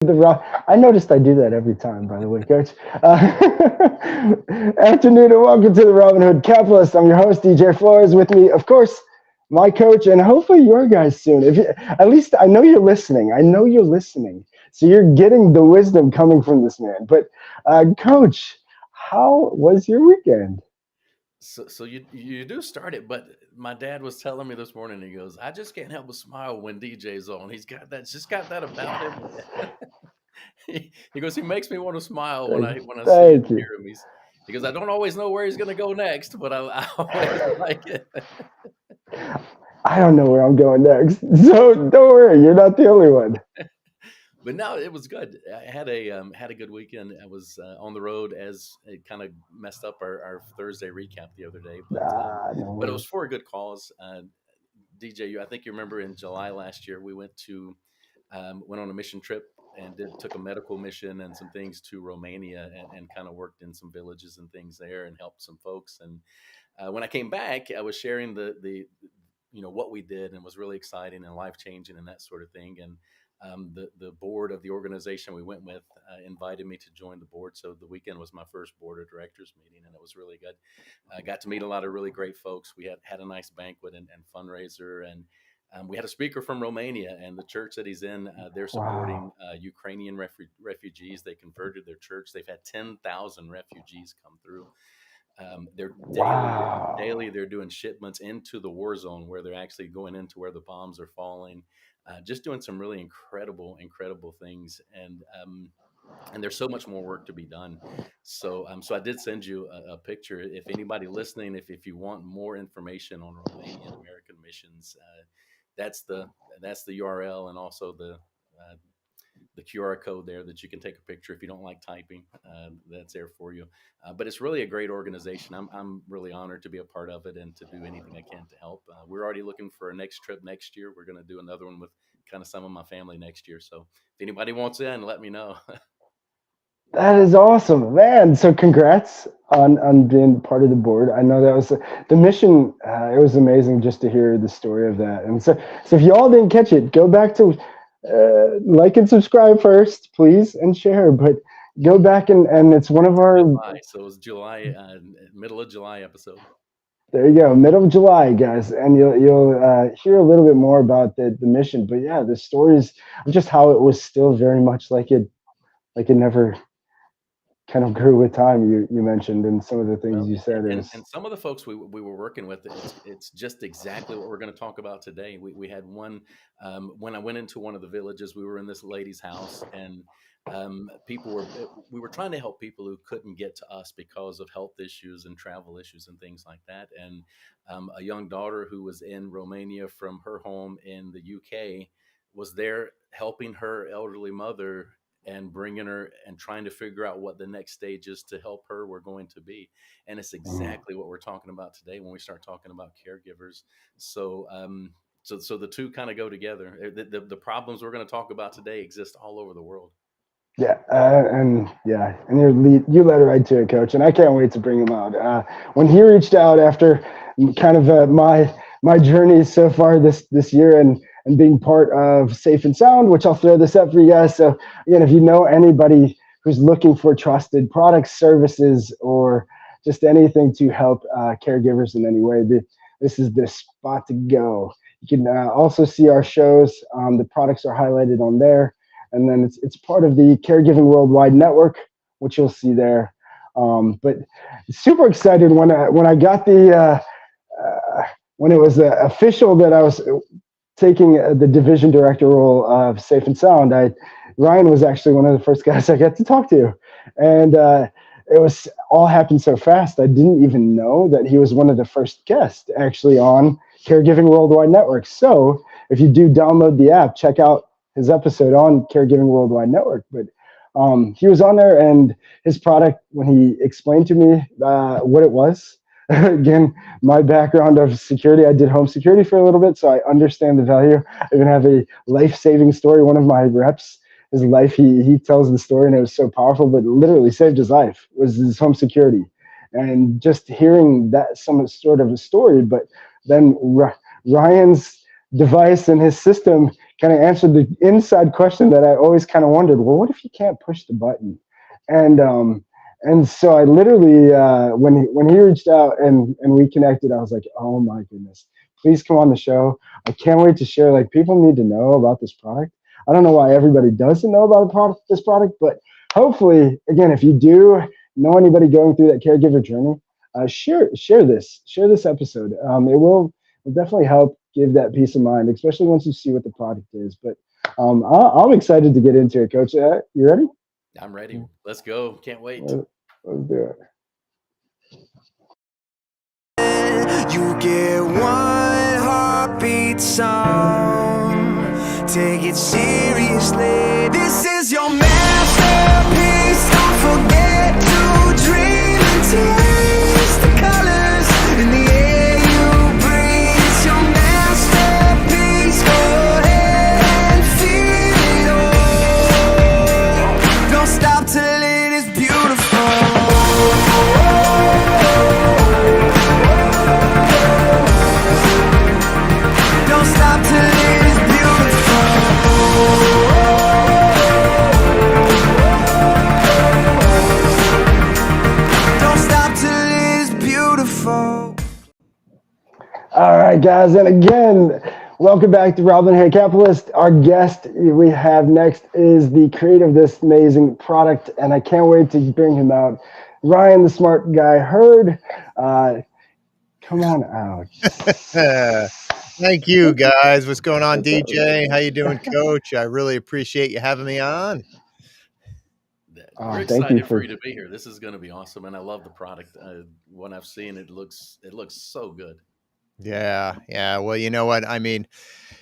I noticed I do that every time, by the way, Coach. Afternoon and welcome to the Robin Hood Capitalist. I'm your host, DJ Flores. With me, of course, my coach, and hopefully your guys soon. If you, at least I know you're listening. I know you're listening. So you're getting the wisdom coming from this man. But, Coach, how was your weekend? So you do start it, but my dad was telling me this morning. He goes, "I just can't help but smile when DJ's on. He's got that, just got that about him." He goes, "He makes me want to smile when Thank, I see and thank you. hear him." He goes, "I don't always know where he's going to go next, but I always like it." I don't know where I'm going next. So don't worry, you're not the only one. But no, it was good. I had a good weekend. I was on the road, as it kind of messed up our Thursday recap the other day, No but it was worries. for a good cause. DJ, I think you remember in July last year we went on a mission trip and took a medical mission and some things to Romania, and kind of worked in some villages and things there and helped some folks. And when I came back, I was sharing the what we did, and it was really exciting and life changing and that sort of thing. And the board of the organization we went with invited me to join the board. So the weekend was my first board of directors meeting, and it was really good. I got to meet a lot of really great folks. We had a nice banquet and fundraiser, and we had a speaker from Romania, and the church that he's in, they're supporting Wow. Ukrainian refugees. They converted their church. They've had 10,000 refugees come through. They're Wow. daily they're doing shipments into the war zone, where they're actually going into where the bombs are falling, just doing some really incredible things. And there's so much more work to be done. So I did send you a picture. If anybody listening, if you want more information on Romanian American missions, that's the URL, and also the QR code there that you can take a picture if you don't like typing. That's there for you. But it's really a great organization. I'm really honored to be a part of it and to do anything I can to help. We're already looking for a next trip next year. We're going to do another one with kind of some of my family next year. So if anybody wants in, let me know. That is awesome, man. So congrats on being part of the board. I know that was the mission. It was amazing just to hear the story of that. And so if y'all didn't catch it, go back to like and subscribe first, please, and share. But go back and it's one of our. July. So it was July, middle of July episode. There you go, middle of July, guys, and you'll hear a little bit more about the mission. But yeah, the stories of just how it was still very much like it never kind of grew with time. You mentioned, and some of the things Well, you said and is some of the folks we were working with, it's just exactly what we're going to talk about today. We had one, when I went into one of the villages. We were in this lady's house, and we were trying to help people who couldn't get to us because of health issues and travel issues and things like that. And a young daughter who was in Romania from her home in the UK was there helping her elderly mother and bringing her and trying to figure out what the next stages to help her were going to be. And it's mm, exactly what we're talking about today when we start talking about caregivers. So the two kind of go together. The problems we're going to talk about today exist all over the world. yeah, and you led right to it, Coach, and I can't wait to bring him out. When he reached out after kind of my journey so far this year, and being part of Safe and Sound, which I'll throw this up for you guys. So again, if you know anybody who's looking for trusted products, services, or just anything to help caregivers in any way, this is the spot to go. You can also see our shows. The products are highlighted on there, and then it's part of the Caregiving Worldwide Network, which you'll see there. But super excited when I got uh, when it was official that I was taking the division director role of Safe and Sound. Ryan was actually one of the first guys I got to talk to, and it was all happened so fast. I didn't even know that he was one of the first guests actually on Caregiving Worldwide Network. So if you do download the app, check out his episode on Caregiving Worldwide Network. But he was on there, and his product, when he explained to me what it was, again, my background of security, I did home security for a little bit, so I understand the value. I even have a life-saving story. One of my reps, his life, he tells the story, and it was so powerful, but it literally saved his life, was his home security. And just hearing that, some sort of a story, but then Ryan's device and his system kind of answered the inside question that I always kind of wondered. Well, what if you can't push the button? And so I literally, when he reached out and we connected, I was like, oh my goodness, please come on the show. I can't wait to share. Like, people need to know about this product. I don't know why everybody doesn't know about this product, but hopefully, again, if you do know anybody going through that caregiver journey, share this episode. It will definitely help give that peace of mind, especially once you see what the product is. But I'm excited to get into it, Coach. You ready? I'm ready. Let's go. Can't wait. Let's do it. You get one heartbeat song. Take it seriously. This is your masterpiece. Don't forget to dream and taste the colors in the air you breathe. It's your masterpiece. Go ahead and feel it all. Don't stop till it is beautiful. Don't stop till it is beautiful. Don't stop till it is beautiful. All right, guys, and again, welcome back to Robin Hood Capitalist. Our guest we have next is the creator of this amazing product, and I can't wait to bring him out. Ryan, the smart guy, heard. Come on out. Thank you, guys. What's going on, DJ? How you doing, Coach? I really appreciate you having me on. We're Thank you excited for you to be here. This is going to be awesome, and I love the product. When I've seen it, looks so good. Yeah. Well, you know what? I mean,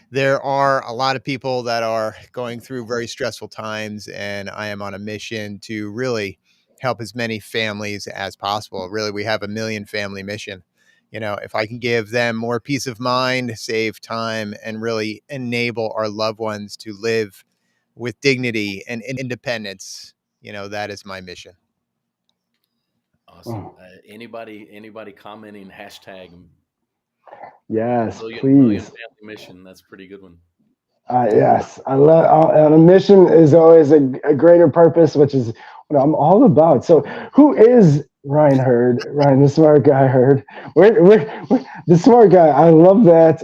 there are a lot of people that are going through very stressful times, and I am on a mission to really help as many families as possible. Really, we have a million family mission. You know, if I can give them more peace of mind, save time, and really enable our loved ones to live with dignity and independence, you know, that is my mission. Awesome. Anybody commenting hashtag Yes, million please. family mission? That's a pretty good one. Yes, I love on a mission is always a greater purpose, which is what I'm all about. So, who is Ryan Hurd? Ryan, the smart guy, Hurd. The smart guy. I love that.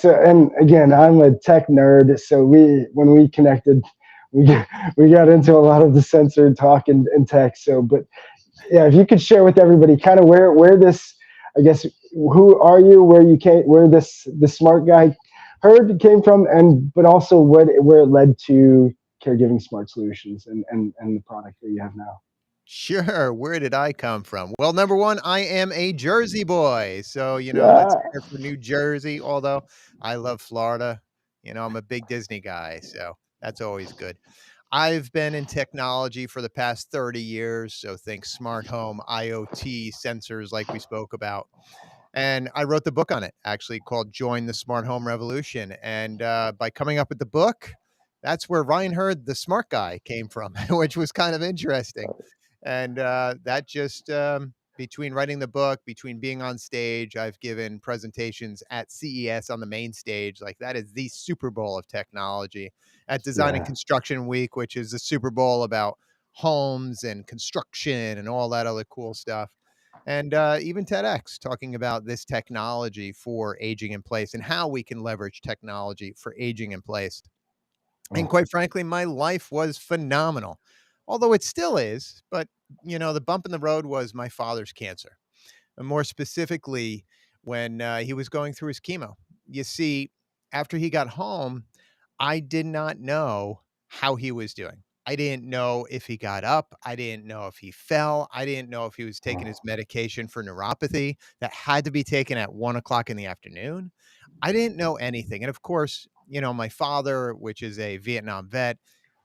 And again, I'm a tech nerd. So when we connected, we we got into a lot of the censored talk and tech. So, but yeah, if you could share with everybody kind of where this, I guess, who are you, where you came, where the smart guy heard came from, and but also where it led to Caregiving Smart Solutions and the product that you have now. Sure. Where did I come from? Well, number one, I am a Jersey boy. So, you know, let's Yeah. hear it for New Jersey, although I love Florida. You know, I'm a big Disney guy. So that's always good. I've been in technology for the past 30 years. So think smart home, IoT, sensors, like we spoke about. And I wrote the book on it, actually, called Join the Smart Home Revolution. And by coming up with the book, that's where Ryan Hurd, the smart guy, came from, which was kind of interesting. And that just between writing the book, between being on stage, I've given presentations at CES on the main stage. Like, that is the Super Bowl of technology. At Design and Yeah. Construction Week, which is the Super Bowl about homes and construction and all that other cool stuff. And even TEDx, talking about this technology for aging in place and how we can leverage technology for aging in place. And Oh, quite frankly, my life was phenomenal, although it still is. But, you know, the bump in the road was my father's cancer, and more specifically, when he was going through his chemo. You see, after he got home, I did not know how he was doing. I didn't know if he got up. I didn't know if he fell. I didn't know if he was taking his oh, medication for neuropathy that had to be taken at 1 o'clock in the afternoon. I didn't know anything. And of course, you know, my father, which is a Vietnam vet,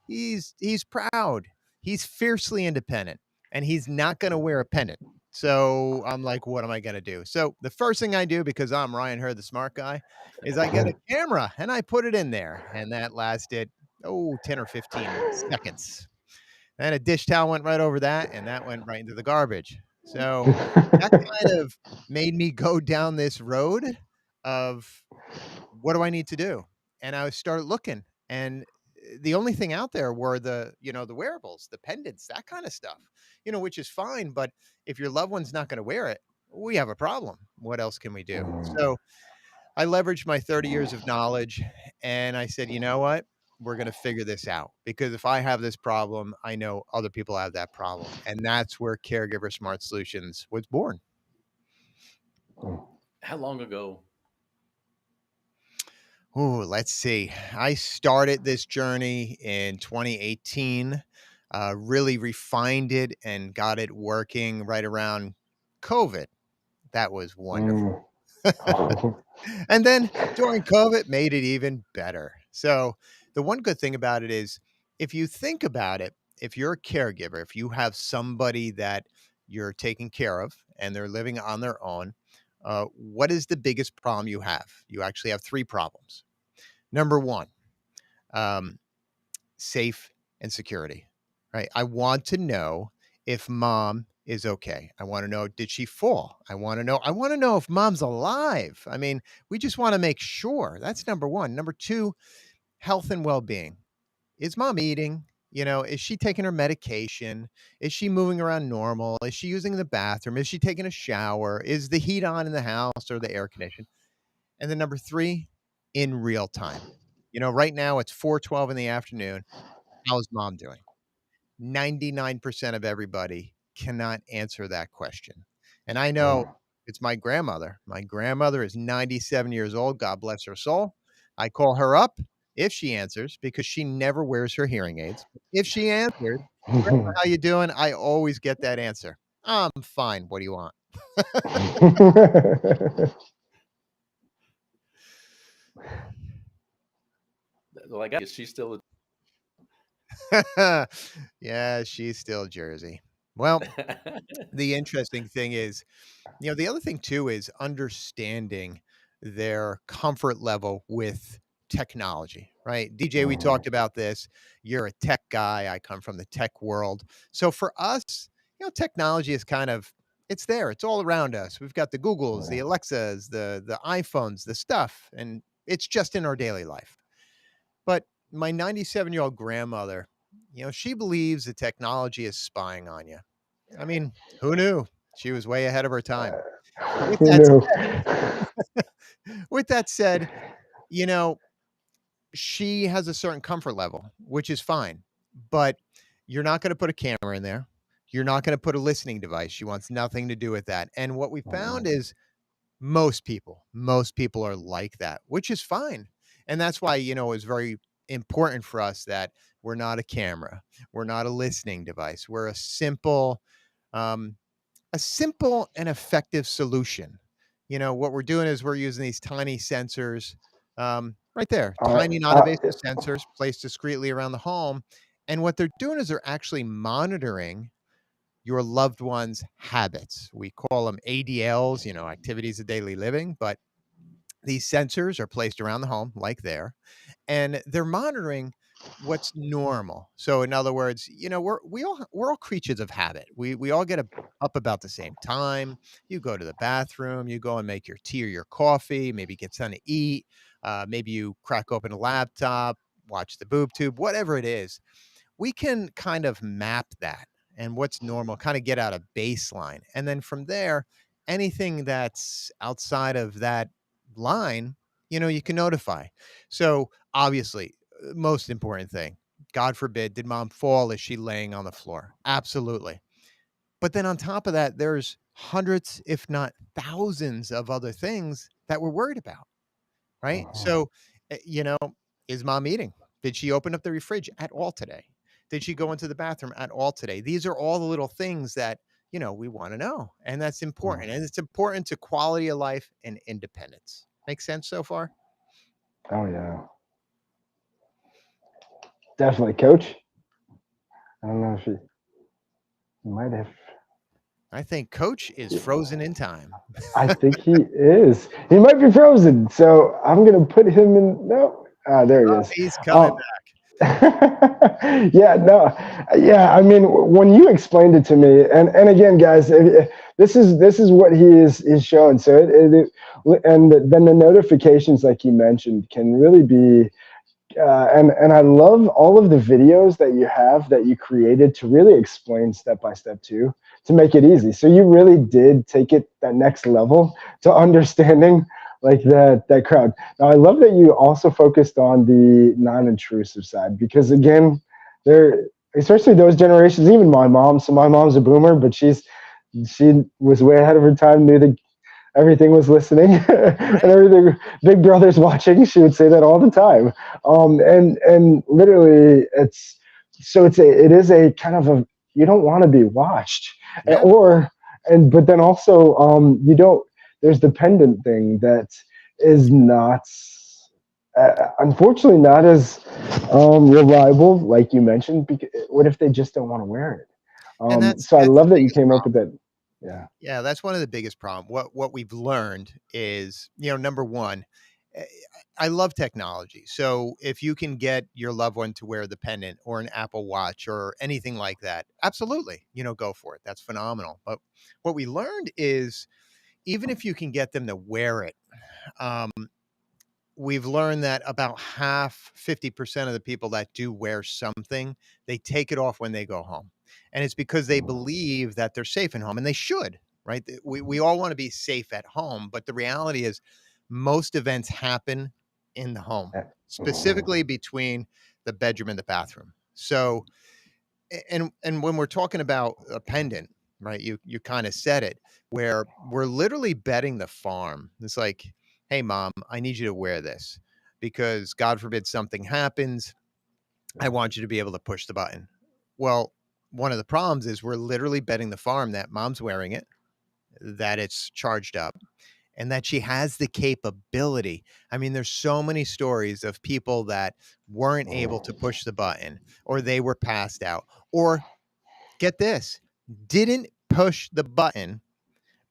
he's proud. He's fiercely independent, and he's not going to wear a pendant. So I'm like, what am I going to do? So the first thing I do, because I'm Ryan Hurd, the smart guy, is I get a camera and I put it in there. And that lasted, 10 or 15 seconds. And a dish towel went right over that, and that went right into the garbage. So that kind of made me go down this road of what do I need to do? And I started looking, And the only thing out there were the wearables, the pendants, that kind of stuff, which is fine. But if your loved one's not going to wear it, we have a problem. What else can we do? So I leveraged my 30 years of knowledge and I said, you know what? We're going to figure this out, because if I have this problem, I know other people have that problem. And that's where Caregiver Smart Solutions was born. How long ago? Oh, let's see. I started this journey in 2018, really refined it and got it working right around COVID. That was wonderful. And then during COVID, made it even better. So the one good thing about it is, if you think about it, if you're a caregiver, if you have somebody that you're taking care of and they're living on their own, what is the biggest problem you have? You actually have three problems. Number one, safe and security, right? I want to know if mom is okay. I want to know, did she fall? I want to know if mom's alive. I mean, we just want to make sure. That's number one. Number two, health and well-being. Is mom eating? Is she taking her medication? Is she moving around normal? Is she using the bathroom? Is she taking a shower? Is the heat on in the house or the air conditioning? And then number three, in real time. Right now it's 4:12 in the afternoon. How's mom doing? 99% of everybody cannot answer that question. And I know it's my grandmother. My grandmother is 97 years old. God bless her soul. I call her up if she answers, because she never wears her hearing aids. If she answers, "Grandma, how you doing?" I always get that answer. "I'm fine. What do you want?" Like, is she still? Yeah, she's still Jersey. Well, the interesting thing is, the other thing too is understanding their comfort level with technology, right? DJ, we talked about this. You're a tech guy. I come from the tech world. So for us, technology is it's there. It's all around us. We've got the Googles, the Alexas, the iPhones, the stuff, and it's just in our daily life. But my 97-year-old grandmother, she believes the technology is spying on you. I mean, who knew? She was way ahead of her time. With that said, she has a certain comfort level, which is fine. But you're not going to put a camera in there. You're not going to put a listening device. She wants nothing to do with that. And what we found is most people are like that, which is fine. And that's why, it's very important for us that we're not a camera. We're not a listening device. We're a simple and effective solution. What we're doing is we're using these tiny sensors right there, tiny non-invasive sensors placed discreetly around the home. And what they're doing is they're actually monitoring your loved one's habits. We call them ADLs, activities of daily living, but these sensors are placed around the home like there, and they're monitoring what's normal. So in other words, we're all creatures of habit. We all get up about the same time. You go to the bathroom, you go and make your tea or your coffee, maybe get something to eat. Maybe you crack open a laptop, watch the boob tube, whatever it is. We can kind of map that and what's normal, kind of get out a baseline. And then from there, anything that's outside of that line, you can notify. So obviously, most important thing, God forbid, did mom fall? Is she laying on the floor? Absolutely. But then on top of that, there's hundreds, if not thousands of other things that we're worried about, right? So, is mom eating? Did she open up the refrige at all today? Did she go into the bathroom at all today? These are all the little things that, we want to know. And that's important. And it's important to quality of life and independence. Make sense so far? Oh, yeah. Definitely. Coach? I don't know if he might have. I think Coach is frozen in time. I think he is. He might be frozen. So I'm going to put him in. No. There he is. He's coming back. Yeah, no. Yeah, I mean, when you explained it to me, and again, guys, this is what he is showing. So and then the notifications, like you mentioned, can really be and I love all of the videos that you have that you created to really explain step by step too, to make it easy. So you really did take it that next level to understanding like that crowd. Now I love that you also focused on the non-intrusive side, because again, there, especially those generations, even my mom. So my mom's a boomer, but she was way ahead of her time, knew that everything was listening and Right. everything, big brother's watching. She would say that all the time. And literally it is a kind of a, you don't want to be watched. Yeah. Or but then also you don't, there's the pendant thing that is not unfortunately not as reliable, like you mentioned, because what if they just don't want to wear it? And So I that's the love that you biggest came up problem. with that. Yeah. Yeah, that's one of the biggest problem. What we've learned is, number one, eh, I love technology. So if you can get your loved one to wear the pendant or an Apple Watch or anything like that, absolutely, go for it. That's phenomenal. But what we learned is, even if you can get them to wear it, um, we've learned that about half, 50% of the people that do wear something, they take it off when they go home. And it's because they believe that they're safe in home, and they should, right? We all want to be safe at home, but the reality is most events happen in the home, specifically between the bedroom and the bathroom. So, and when we're talking about a pendant, right? You kind of said it, where we're literally betting the farm. It's like, hey mom, I need you to wear this because God forbid something happens. I want you to be able to push the button. Well, one of the problems is we're literally betting the farm that mom's wearing it, that it's charged up, and that she has the capability. I mean, there's so many stories of people that weren't able to push the button, or they were passed out, or get this, didn't push the button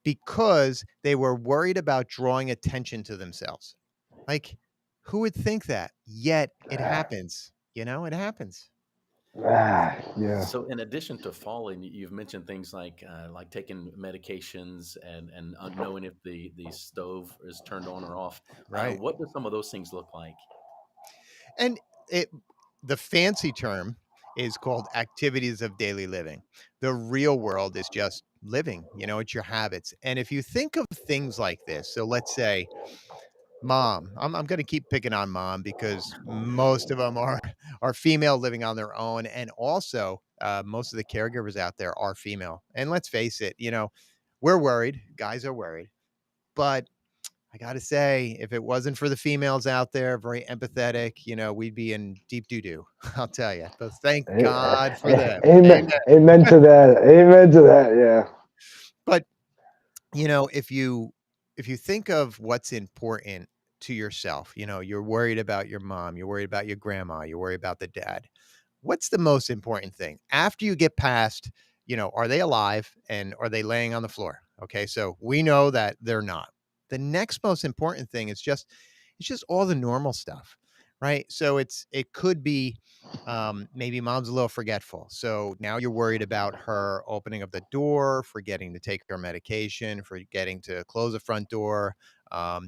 because they were worried about drawing attention to themselves. Like, who would think that? Yet it happens. It happens. Yeah. So, in addition to falling, you've mentioned things like taking medications and knowing if the stove is turned on or off. Right. What do some of those things look like? And it the fancy term is called activities of daily living. The real world is just living, it's your habits. And if you think of things like this, so let's say mom, I'm going to keep picking on mom because most of them are female living on their own, and also most of the caregivers out there are female. And let's face it, we're worried. Guys are worried, but I got to say, if it wasn't for the females out there, very empathetic, we'd be in deep doo doo. I'll tell you. But thank God for them. Amen. Amen. Amen to that. Amen to that. Yeah. But if you think of what's important to yourself, you're worried about your mom, you're worried about your grandma, you're worried about the dad. What's the most important thing after you get past, are they alive and are they laying on the floor? Okay. So we know that they're not. The next most important thing is it's just all the normal stuff, right? So it could be, maybe mom's a little forgetful. So now you're worried about her opening up the door, forgetting to take her medication, forgetting to close the front door,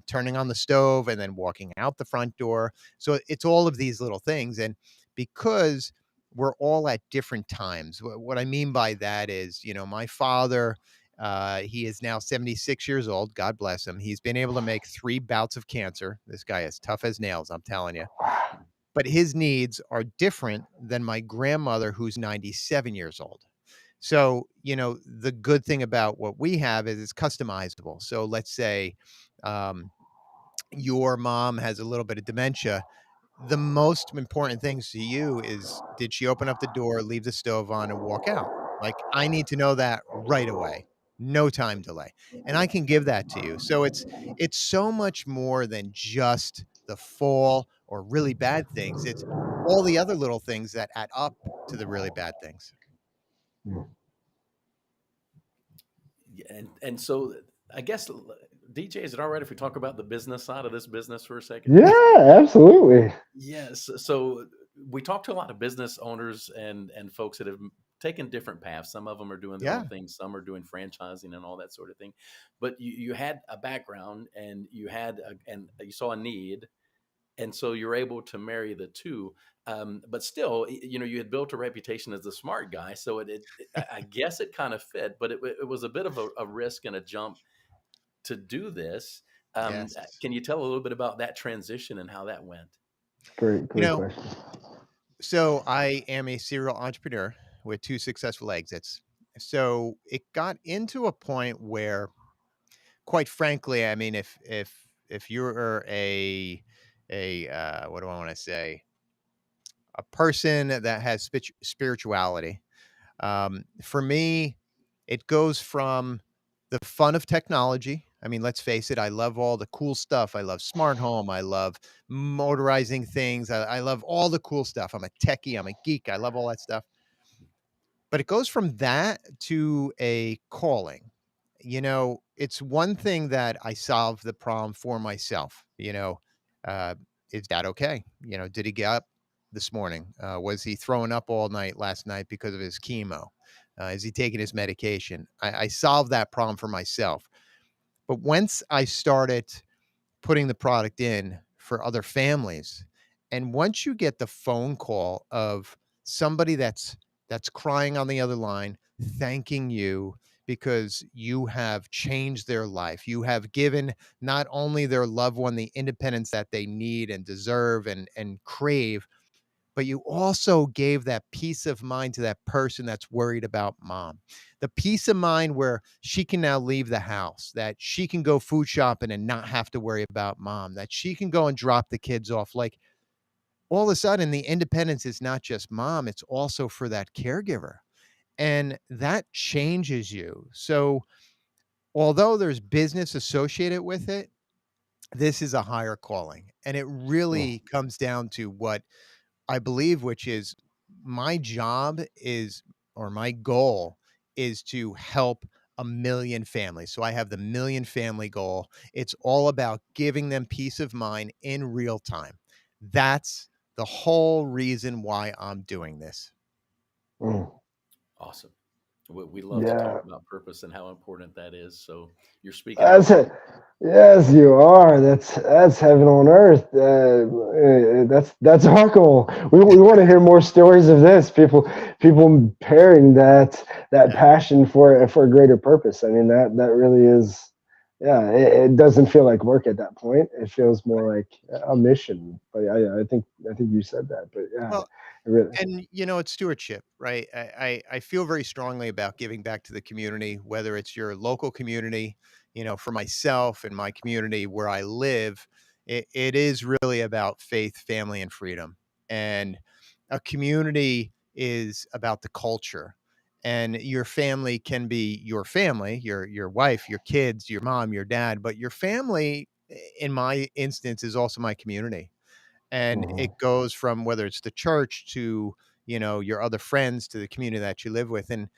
turning on the stove, and then walking out the front door. So it's all of these little things. And because we're all at different times, what I mean by that is, my father, he is now 76 years old. God bless him. He's been able to make 3 bouts of cancer. This guy is tough as nails, I'm telling you, but his needs are different than my grandmother, who's 97 years old. So, the good thing about what we have is it's customizable. So let's say um, your mom has a little bit of dementia. The most important things to you is, did she open up the door, leave the stove on, and walk out? Like, I need to know that right away. No time delay. And I can give that to you. So it's so much more than just the fall or really bad things. It's all the other little things that add up to the really bad things. Yeah, and so I guess DJ, is it all right if we talk about the business side of this business for a second? Yeah, absolutely. Yes. So we talk to a lot of business owners and folks that have taken different paths. Some of them are doing their own Yeah. thing. Some are doing franchising and all that sort of thing. But you had a background and you had and you saw a need, And so you're able to marry the two. But still, you had built a reputation as a smart guy, so I guess it kind of fit, but it was a bit of a risk and a jump to do this. Yes. Can you tell a little bit about that transition and how that went? Great, You great know, question. so I am a serial entrepreneur with 2 successful exits. So it got into a point where, quite frankly, I mean, if you're a what do I want to say, a person that has spirituality, for me, it goes from the fun of technology. I mean, let's face it, I love all the cool stuff. I love smart home. I love motorizing things. I love all the cool stuff. I'm a techie. I'm a geek. I love all that stuff. But it goes from that to a calling. It's one thing that I solved the problem for myself. Uh, is dad okay? Did he get up this morning? Was he throwing up all night last night because of his chemo? Is he taking his medication? I solved that problem for myself. But once I started putting the product in for other families, and once you get the phone call of somebody that's crying on the other line, thanking you because you have changed their life. You have given not only their loved one the independence that they need and deserve and crave, but you also gave that peace of mind to that person that's worried about mom. The peace of mind where she can now leave the house, that she can go food shopping and not have to worry about mom, that she can go and drop the kids off. Like, all of a sudden, the independence is not just mom, it's also for that caregiver. And that changes you. So, although there's business associated with it, this is a higher calling. And it Mm, really comes down to what I believe, which is my job is, or my goal is to help a million families. So I have the million family goal. It's all about giving them peace of mind in real time. That's the whole reason why I'm doing this. mm. Awesome. We love to talk Yeah. about purpose and how important that is. So you're speaking our That's language. it. Yes, you are. That's heaven on earth. That's our goal. We want to hear more stories of this. People pairing that Yeah. passion for a greater purpose. I mean that really is. Yeah, it doesn't feel like work at that point. It feels more like a mission. But I think you said that. But yeah, Well, it really. and it's stewardship, right? I feel very strongly about giving back to the community, whether it's your local community, for myself and my community where I live. It is really about faith, family, and freedom. And a community is about the culture. And your family can be your family, your wife, your kids, your mom, your dad, but your family, in my instance, is also my community. And Mhm. it goes from whether it's the church to your other friends to the community that you live with. And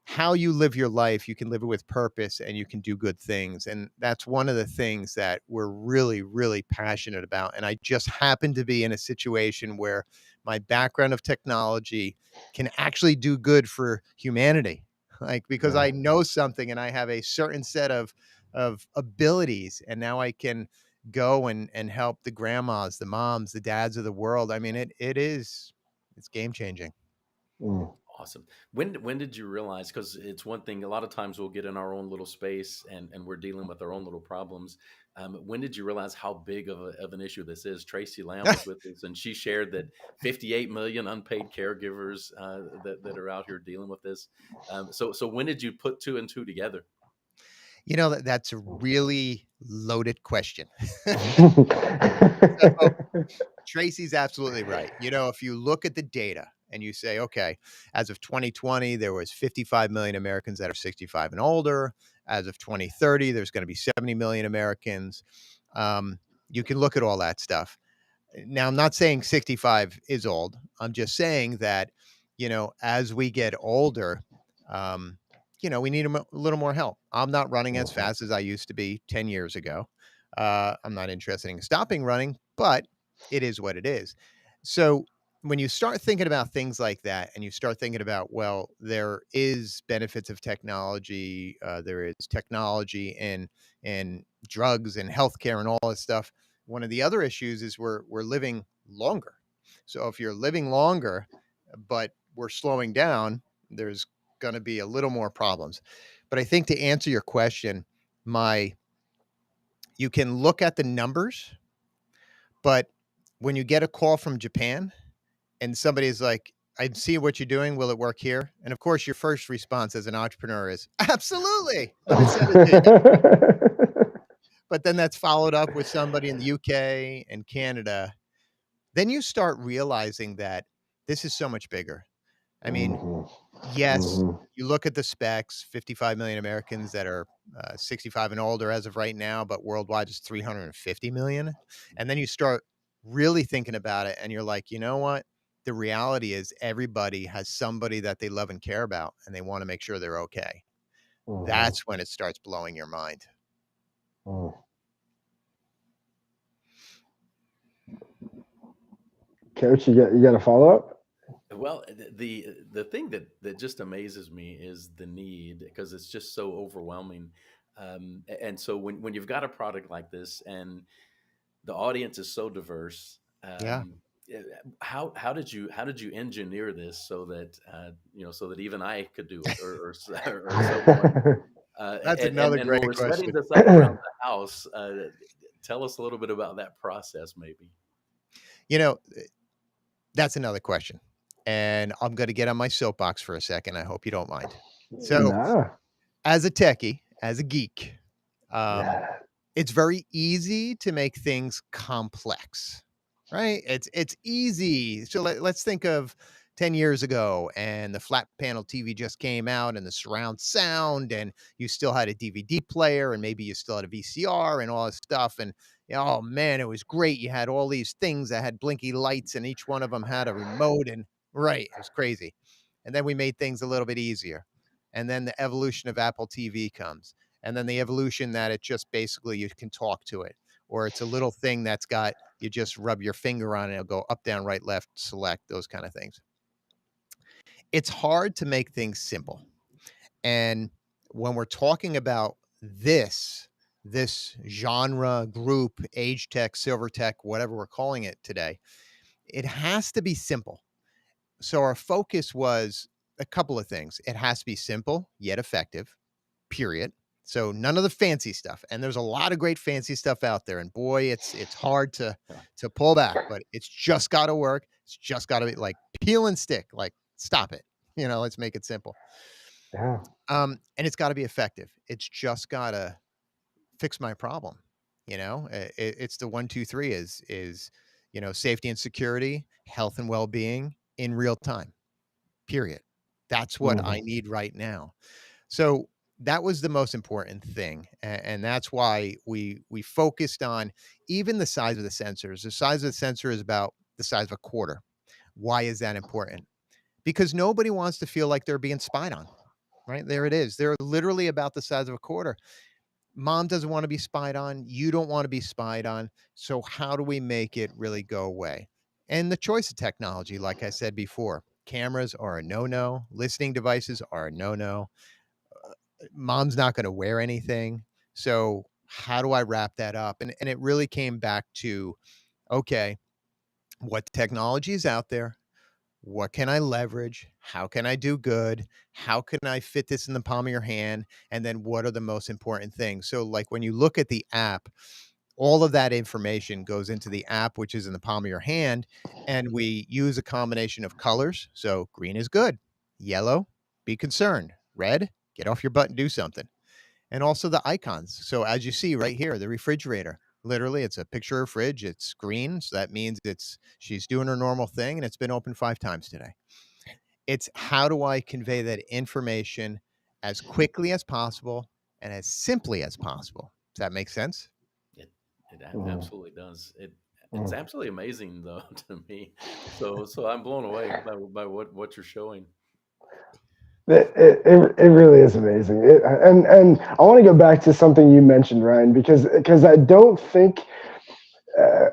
how you live your life, you can live it with purpose and you can do good things. And that's one of the things that we're really, really passionate about. And I just happen to be in a situation where my background of technology can actually do good for humanity. Like, because Yeah. I know something and I have a certain set of abilities, and now I can go and help the grandmas, the moms, the dads of the world. I mean, it's game changing. Mm. Awesome. When did you realize? Because it's one thing. A lot of times we'll get in our own little space and we're dealing with our own little problems. When did you realize how big of an issue this is? Tracy Lamb was with us, and she shared that 58 million unpaid caregivers that are out here dealing with this. So when did you put two and two together? That's a really loaded question. So Tracy's absolutely right. If you look at the data and you say, okay, as of 2020, there was 55 million Americans that are 65 and older. As of 2030, there's going to be 70 million Americans. Um, you can look at all that stuff. Now, I'm not saying 65 is old. I'm just saying that, as we get older, um, we need a little more help. I'm not running as Mhm. fast as I used to be 10 years ago. I'm not interested in stopping running, but it is what it is. So when you start thinking about things like that and you start thinking about, well, there is benefits of technology, there is technology in drugs and healthcare and all this stuff. one of the other issues is we're living longer. So if you're living longer, but we're slowing down, there's going to be a little more problems. But I think to answer your question, you can look at the numbers, but when you get a call from Japan and somebody's like, I see what you're doing. Will it work here? And of course, your first response as an entrepreneur is absolutely. Let me send it to you. But then that's followed up with somebody in the UK and Canada. Then you start realizing that this is so much bigger. I mean, yes, you look at the specs, 55 million Americans that are 65 and older as of right now, but worldwide is 350 million. And then you start really thinking about it and you're like, you know what? The reality is everybody has somebody that they love and care about and they want to make sure they're okay. That's when it starts blowing your mind. Coach, you got a follow up? Well, the thing that just amazes me is the need, because it's just so overwhelming. And so when you've got a product like this and the audience is so diverse, Yeah. how did you engineer this so that so that even I could do it, or someone? That's another And when great we're setting question. this up around the house, tell us a little bit about that process, maybe. That's another question. And I'm going to get on my soapbox for a second. I hope you don't mind. So, Nah. as a techie, as a geek, Yeah. it's very easy to make things complex, right? It's easy. So let's think of 10 years ago and the flat panel TV just came out and the surround sound, and you still had a DVD player and maybe you still had a VCR and all this stuff. And oh man, it was great. You had all these things that had blinky lights and each one of them had a remote, and right, it was crazy. And then we made things a little bit easier. And then the evolution of Apple TV comes. And then the evolution that it just basically you can talk to it, or it's a little thing that's got, you just rub your finger on it, it'll go up, down, right, left, select, those kind of things. It's hard to make things simple. And when we're talking about this genre, group, age tech, silver tech, whatever we're calling it today, it has to be simple. So our focus was a couple of things. It has to be simple yet effective, period. So none of the fancy stuff. And there's a lot of great fancy stuff out there. And boy, it's hard to pull back, but it's just got to work. It's just got to be like peel and stick, like stop it. Let's make it simple. Yeah. And it's got to be effective. It's just got to fix my problem. It's the 1, 2, 3 is safety and security, health and well-being in real time, period. That's what I need right now. So that was the most important thing. And that's why we focused on even the size of the sensors. The size of the sensor is about the size of a quarter. Why is that important? Because nobody wants to feel like they're being spied on, right? There it is. They're literally about the size of a quarter. Mom doesn't want to be spied on. You don't want to be spied on. So how do we make it really go away? And the choice of technology, like I said before, cameras are a no-no. Listening devices are a no-no. Mom's not going to wear anything. So how do I wrap that up? And it really came back to, okay, what technology is out there? What can I leverage? How can I do good? How can I fit this in the palm of your hand? And then what are the most important things? So like when you look at the app, all of that information goes into the app, which is in the palm of your hand. And we use a combination of colors. So green is good. Yellow, be concerned. Red, get off your butt and do something. And also the icons. So as you see right here, the refrigerator, literally it's a picture of a fridge. It's green. So that means she's doing her normal thing and it's been open 5 times today. It's how do I convey that information as quickly as possible and as simply as possible? Does that make sense? It absolutely does. It's absolutely amazing though to me. So I'm blown away by what you're showing. It really is amazing. And I want to go back to something you mentioned, Ryan, because I don't think,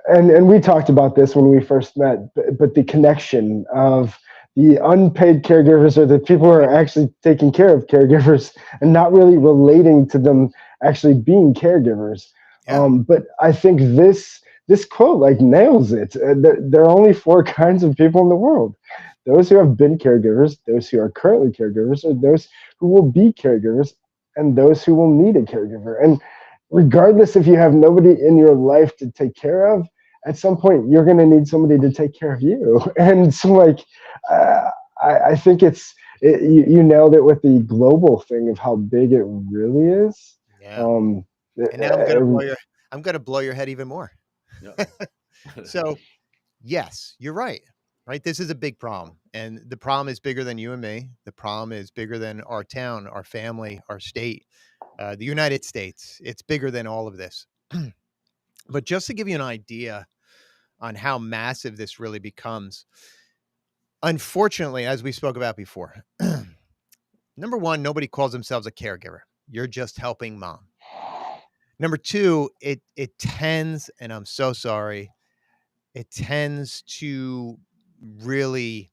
and we talked about this when we first met, but the connection of the unpaid caregivers, or the people who are actually taking care of caregivers and not really relating to them actually being caregivers. Yeah. But I think this this quote like nails it. There are only four kinds of people in the world: those who have been caregivers, those who are currently caregivers, or those who will be caregivers, and those who will need a caregiver. And regardless if you have nobody in your life to take care of, at some point you're going to need somebody to take care of you. And so, like, uh, I think you nailed it with the global thing of how big it really is. Yeah. Um, And now I'm gonna blow your head even more. Yep. So yes, you're right. Right. This is a big problem. And the problem is bigger than you and me. The problem is bigger than our town, our family, our state, the United States. It's bigger than all of this. But just to give you an idea on how massive this really becomes, unfortunately, as we spoke about before, number one, nobody calls themselves a caregiver. You're just helping mom. Number two, it tends, and I'm so sorry, it tends to really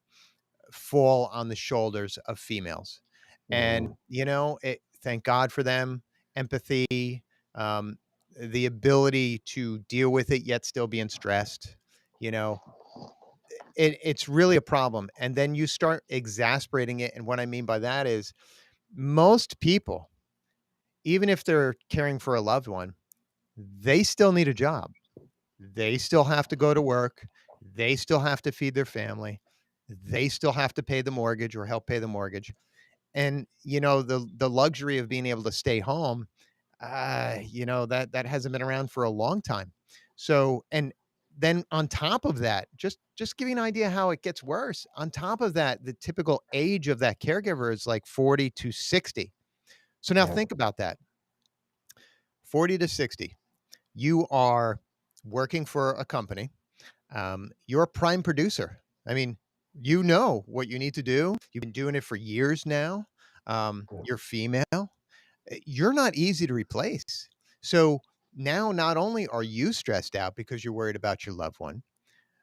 fall on the shoulders of females. And, mm, thank God for them, empathy, um, the ability to deal with it, yet still being stressed, you know, it's really a problem. And then you start exasperating it. And what I mean by that is most people, even if they're caring for a loved one, they still need a job. They still have to go to work. They still have to feed their family. They still have to pay the mortgage or help pay the mortgage. And the luxury of being able to stay home, that hasn't been around for a long time. So, and then on top of that, just give you an idea how it gets worse. On top of that, the typical age of that caregiver is like 40 to 60. So now yeah, think about that. 40 to 60. You are working for a company. You're a prime producer. I mean, you know what you need to do. You've been doing it for years now. You're female. You're not easy to replace. So now not only are you stressed out because you're worried about your loved one,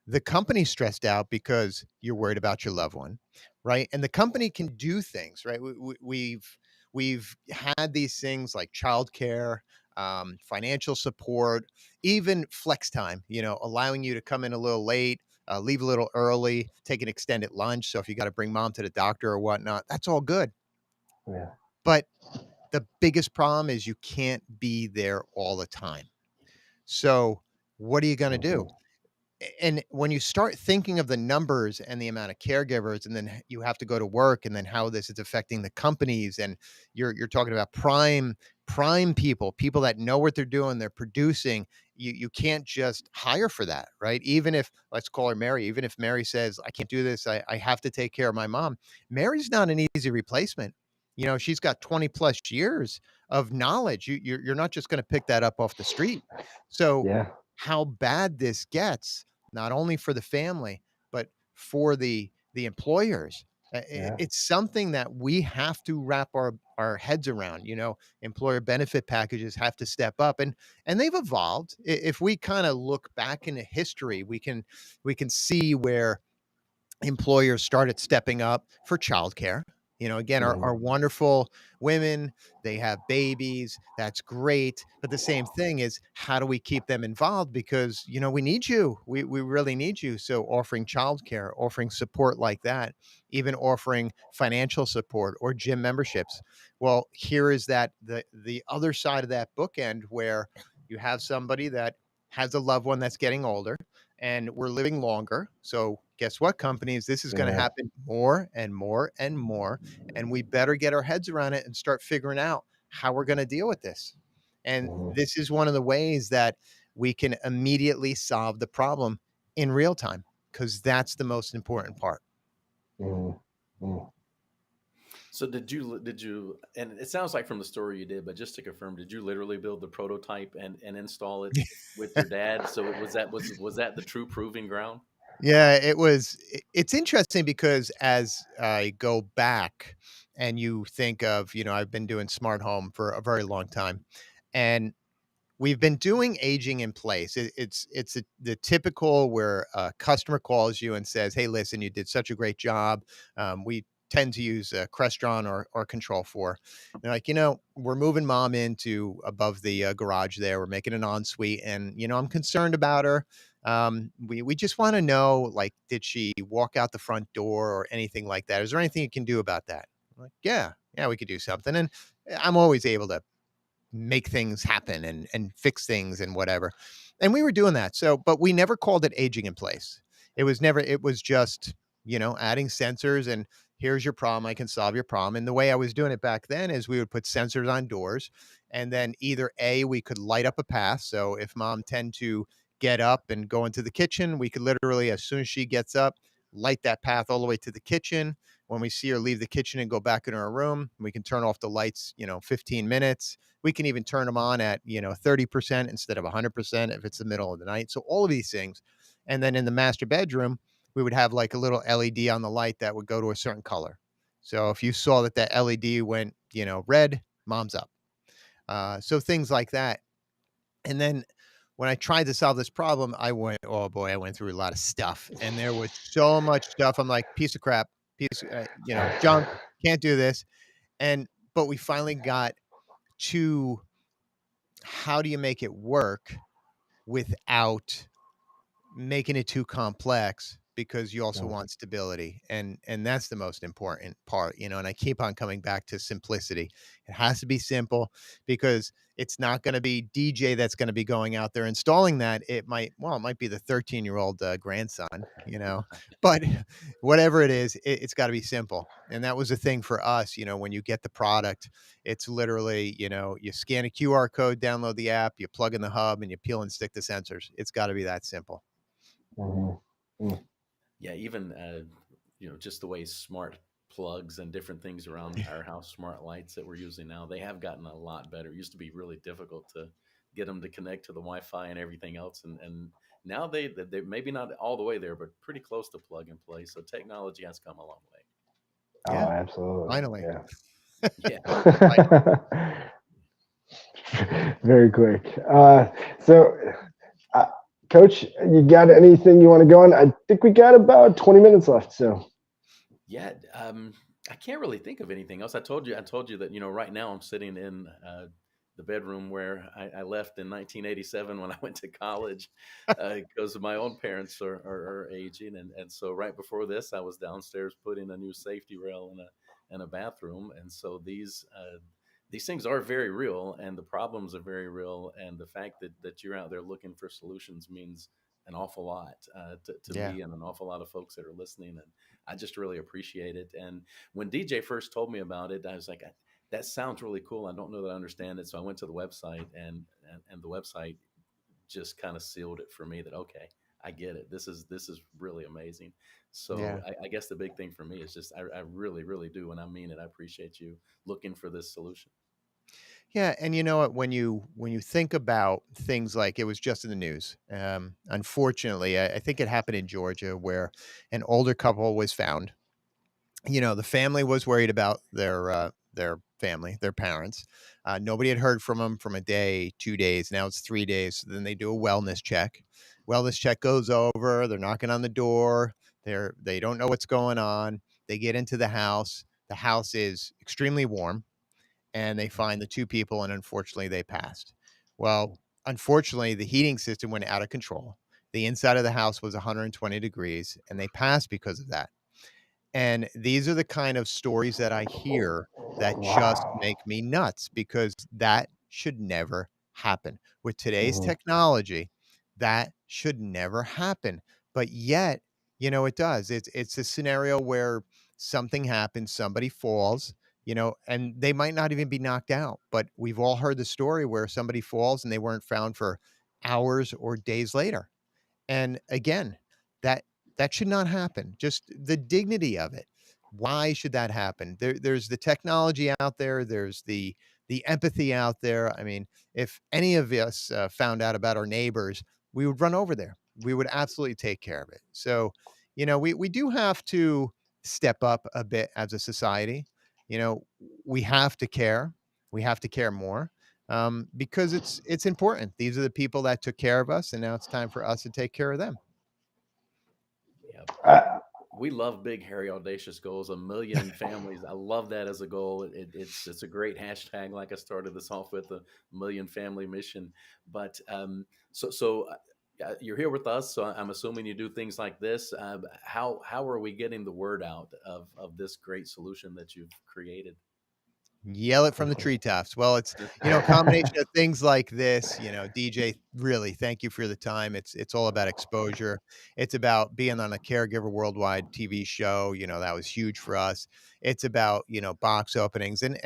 the company's stressed out because you're worried about your loved one, right? And the company can do things, right? We've had these things like childcare, financial support, even flex time. Allowing you to come in a little late, leave a little early, take an extended lunch. So if you got to bring mom to the doctor or whatnot, that's all good. yeah, But the biggest problem is you can't be there all the time. So what are you going to do? mhm, And when you start thinking of the numbers and the amount of caregivers, and then you have to go to work, and then how this is affecting the companies, and you're talking about prime people that know what they're doing, they're producing. You can't just hire for that, right? Even if, let's call her Mary, even if Mary says, I can't do this, I have to take care of my mom. Mary's not an easy replacement. She's got 20 plus years of knowledge. You're not just going to pick that up off the street. So yeah, how bad this gets, not only for the family, but for the employers. yeah, It's something that we have to wrap our heads around. Employer benefit packages have to step up, and they've evolved. If we kind of look back into history, we can see where employers started stepping up for childcare. Again, our mhm, wonderful women, they have babies. That's great. But the same thing is, how do we keep them involved? Because, we need you. We really need you. So offering childcare, offering support like that, even offering financial support or gym memberships. Well, here is that the other side of that bookend where you have somebody that has a loved one that's getting older, and we're living longer. So guess what, companies? This is going to yeah, happen more and more and more. And we better get our heads around it and start figuring out how we're going to deal with this. And mhm, this is one of the ways that we can immediately solve the problem in real time, because that's the most important part. mhm, mhm. So did you and it sounds like from the story you did, but just to confirm, did you literally build the prototype and install it with your dad? So was that the true proving ground? Yeah, it's interesting because as I go back and you think of, I've been doing smart home for a very long time, and we've been doing aging in place. The typical where a customer calls you and says, "Hey, listen, you did such a great job. We tend to use Crestron or Control 4. They're like, we're moving mom into above the garage there. We're making an ensuite, and I'm concerned about her. We just want to know, like, did she walk out the front door or anything like that? Is there anything you can do about that? I'm like, yeah, we could do something, and I'm always able to make things happen and fix things and whatever. And we were doing that. So, but we never called it aging in place. It was just, adding sensors and here's your problem. I can solve your problem. And the way I was doing it back then is we would put sensors on doors, and then either we could light up a path. So if mom tend to get up and go into the kitchen, we could literally, as soon as she gets up, light that path all the way to the kitchen. When we see her leave the kitchen and go back in her room, we can turn off the lights, 15 minutes. We can even turn them on at, 30% instead of 100% if it's the middle of the night. So all of these things. And then in the master bedroom, we would have like a little LED on the light that would go to a certain color. So if you saw that LED went, red, mom's up. So things like that. And then when I tried to solve this problem, I went through a lot of stuff, and there was so much stuff. I'm like, piece of crap, junk, can't do this. But we finally got to, how do you make it work without making it too complex, because you also want stability, and that's the most important part, and I keep on coming back to simplicity. It has to be simple, because it's not going to be DJ that's going to be going out there installing that. It might be the 13-year-old grandson, but whatever it is, it's got to be simple. And that was the thing for us, when you get the product, it's literally, you scan a QR code, download the app, you plug in the hub, and you peel and stick the sensors. It's got to be that simple. Yeah, even just the way smart plugs and different things around our house, smart lights that we're using now, they have gotten a lot better. It used to be really difficult to get them to connect to the Wi-Fi and everything else, and now they maybe not all the way there, but pretty close to plug and play. So technology has come a long way. Yeah. Oh, absolutely. Finally. Yeah. Very quick. So, Coach, you got anything you want to go on? I think we got about 20 minutes left. So, yeah, I can't really think of anything else. I told you that, right now I'm sitting in the bedroom where I left in 1987 when I went to college, because my own parents are aging. And so right before this, I was downstairs putting a new safety rail in a bathroom. And so these things are very real, and the problems are very real. And the fact that you're out there looking for solutions means an awful lot to me and an awful lot of folks that are listening. And I just really appreciate it. And when DJ first told me about it, I was like, that sounds really cool. I don't know that I understand it. So I went to the website, and the website just kind of sealed it for me that, okay, I get it. This is really amazing. So I guess the big thing for me is just, I really, really do. And I mean it. I appreciate you looking for this solution. Yeah, and you know what? When you think about things like, it was just in the news. Unfortunately, I think it happened in Georgia, where an older couple was found. The family was worried about their family, their parents. Nobody had heard from them from a day, 2 days. Now it's 3 days. So then they do a wellness check. Wellness check goes over. They're knocking on the door. They don't know what's going on. They get into the house. The house is extremely warm, and they find the two people, and unfortunately they passed. Well, unfortunately, the heating system went out of control. The inside of the house was 120 degrees, and they passed because of that. And these are the kind of stories that I hear that just make me nuts, because that should never happen. With today's technology, that should never happen. But yet, it does. It's a scenario where something happens, somebody falls, and they might not even be knocked out. But we've all heard the story where somebody falls and they weren't found for hours or days later. And again, that that should not happen. Just the dignity of it. Why should that happen? There's the technology out there. There's the empathy out there. I mean, if any of us found out about our neighbors, we would run over there. We would absolutely take care of it. So, we do have to step up a bit as a society. We have to care. We have to care more, because it's important. These are the people that took care of us, and now it's time for us to take care of them. Yep. We love big, hairy, audacious goals. A million families. I love that as a goal. It's a great hashtag. Like I started this off with, a million family mission. But you're here with us. So I'm assuming you do things like this. How are we getting the word out of this great solution that you've created? Yell it from the treetops. Well, it's, a combination of things like this, DJ, really, thank you for the time. It's all about exposure. It's about being on a Caregiver Worldwide TV show. That was huge for us. It's about, box openings, and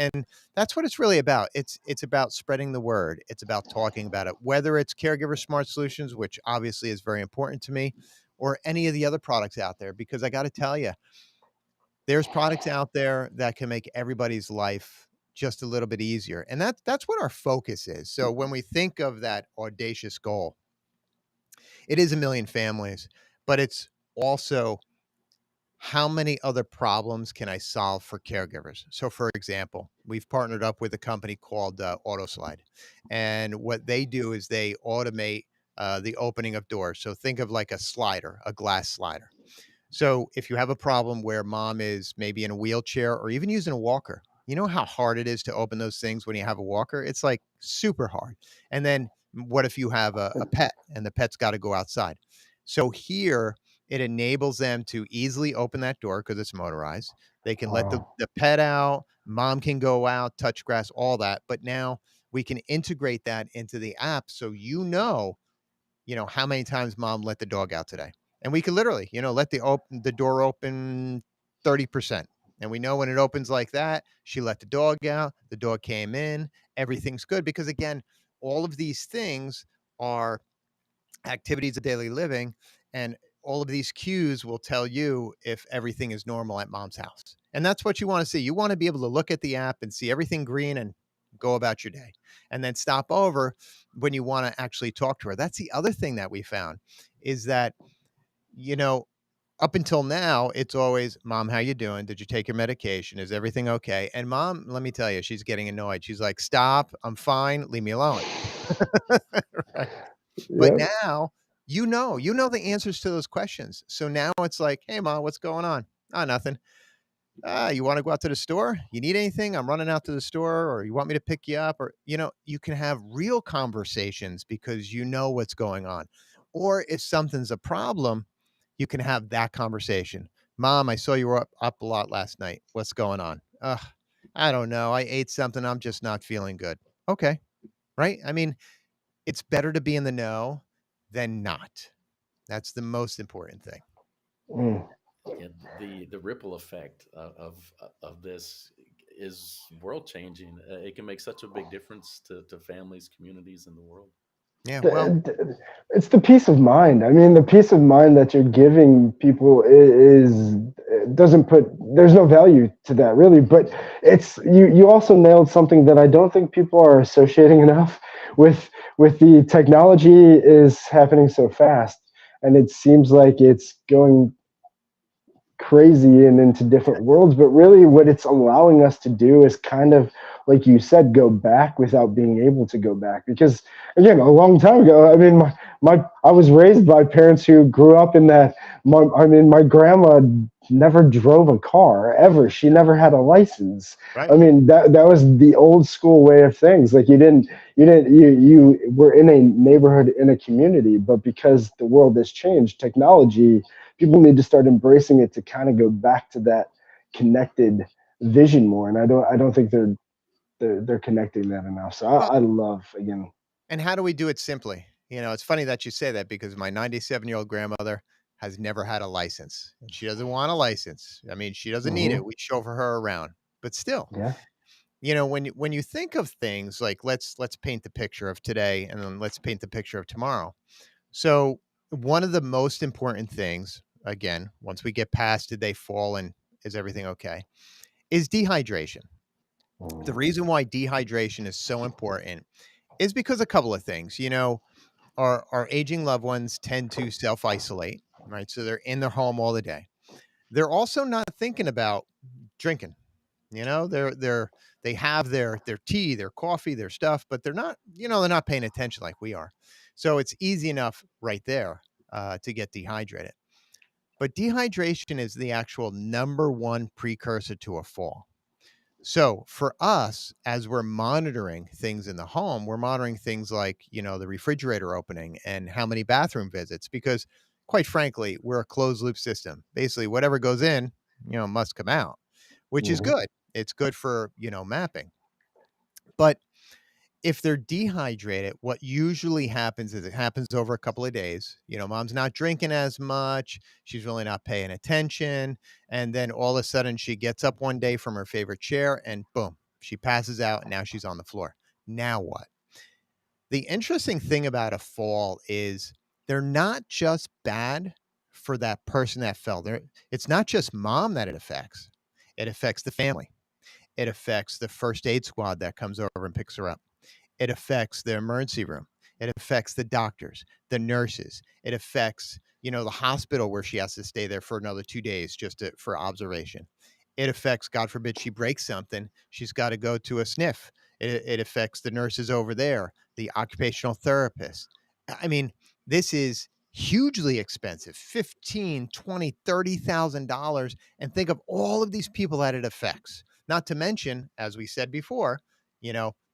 that's what it's really about. It's about spreading the word. It's about talking about it, whether it's Caregiver Smart Solutions, which obviously is very important to me, or any of the other products out there, because I got to tell you, there's products out there that can make everybody's life just a little bit easier. And that's what our focus is. So when we think of that audacious goal, it is a million families, but it's also how many other problems can I solve for caregivers? So, for example, we've partnered up with a company called AutoSlide. And what they do is they automate the opening of doors. So think of like a slider, a glass slider. So if you have a problem where mom is maybe in a wheelchair or even using a walker, you know how hard it is to open those things when you have a walker? It's like super hard. And then what if you have a pet and the pet's got to go outside? So here it enables them to easily open that door because it's motorized. They can let Wow. the pet out, mom can go out, touch grass, all that. But now we can integrate that into the app so how many times mom let the dog out today. And we could literally, let the door open 30%. And we know when it opens like that, she let the dog out, the dog came in, everything's good. Because again, all of these things are activities of daily living. And all of these cues will tell you if everything is normal at mom's house. And that's what you want to see. You want to be able to look at the app and see everything green and go about your day, and then stop over when you want to actually talk to her. That's the other thing that we found is that, you know, up until now, it's always, mom, how you doing? Did you take your medication? Is everything okay? And mom, let me tell you, she's getting annoyed. She's like, stop, I'm fine. Leave me alone. Right. But Yep. now, the answers to those questions. So now it's like, hey, mom, what's going on? Oh, nothing. You want to go out to the store? You need anything? I'm running out to the store, or you want me to pick you up? Or, you can have real conversations because you know what's going on. Or if something's a problem, you can have that conversation. Mom, I saw you were up a lot last night. What's going on? I don't know. I ate something. I'm just not feeling good. Okay. Right. I mean, it's better to be in the know than not. That's the most important thing. Mm. Yeah, the ripple effect of this is world changing. It can make such a big difference to families, communities, and the world. Yeah. Well, It's the peace of mind. I mean, the peace of mind that you're giving people is doesn't put there's no value to that really. But it's you also nailed something that I don't think people are associating enough with the technology is happening so fast, and it seems like it's going crazy and into different worlds, but really what it's allowing us to do is kind of like you said, go back without being able to go back. Because again, a long time ago, I mean, my I was raised by parents who grew up in that. My grandma never drove a car ever. She never had a license. right. I mean, that was the old school way of things. Like you were in a neighborhood, in a community, but because the world has changed, technology, people need to start embracing it to kind of go back to that connected vision more. And I don't think they're connecting that enough. So Well, I love, again. and how do we do it simply? It's funny that you say that because my 97-year-old grandmother has never had a license and she doesn't want a license. I mean, she doesn't need it. Hmm. We chauffeur her around. But still, Yeah. when you think of things like let's paint the picture of today and then let's paint the picture of tomorrow. So, one of the most important things, again, once we get past did they fall and is everything okay, is dehydration. The Mm. reason why dehydration is so important is because a couple of things. Our aging loved ones tend to self isolate, right? So they're in their home all the day. They're also not thinking about drinking. They have their tea, their coffee, their stuff, but they're not paying attention like we are. So it's easy enough right there to get dehydrated. But dehydration is the actual number one precursor to a fall. So for us, as we're monitoring things in the home, we're monitoring things like, the refrigerator opening and how many bathroom visits, because quite frankly, we're a closed loop system. Basically, whatever goes in, must come out, which is Mhm. good. It's good for, mapping. But if they're dehydrated, what usually happens is it happens over a couple of days. Mom's not drinking as much. She's really not paying attention. And then all of a sudden she gets up one day from her favorite chair and boom, she passes out and now she's on the floor. Now what? The interesting thing about a fall is they're not just bad for that person that fell. It's not just mom that it affects. It affects the family. It affects the first aid squad that comes over and picks her up. It affects the emergency room. It affects the doctors, the nurses. It affects, the hospital where she has to stay there for another 2 days for observation. It affects, God forbid, she breaks something. She's got to go to a sniff. It affects the nurses over there, the occupational therapist. I mean, this is hugely expensive, 15, 20, $30,000. And think of all of these people that it affects. Not to mention, as we said before,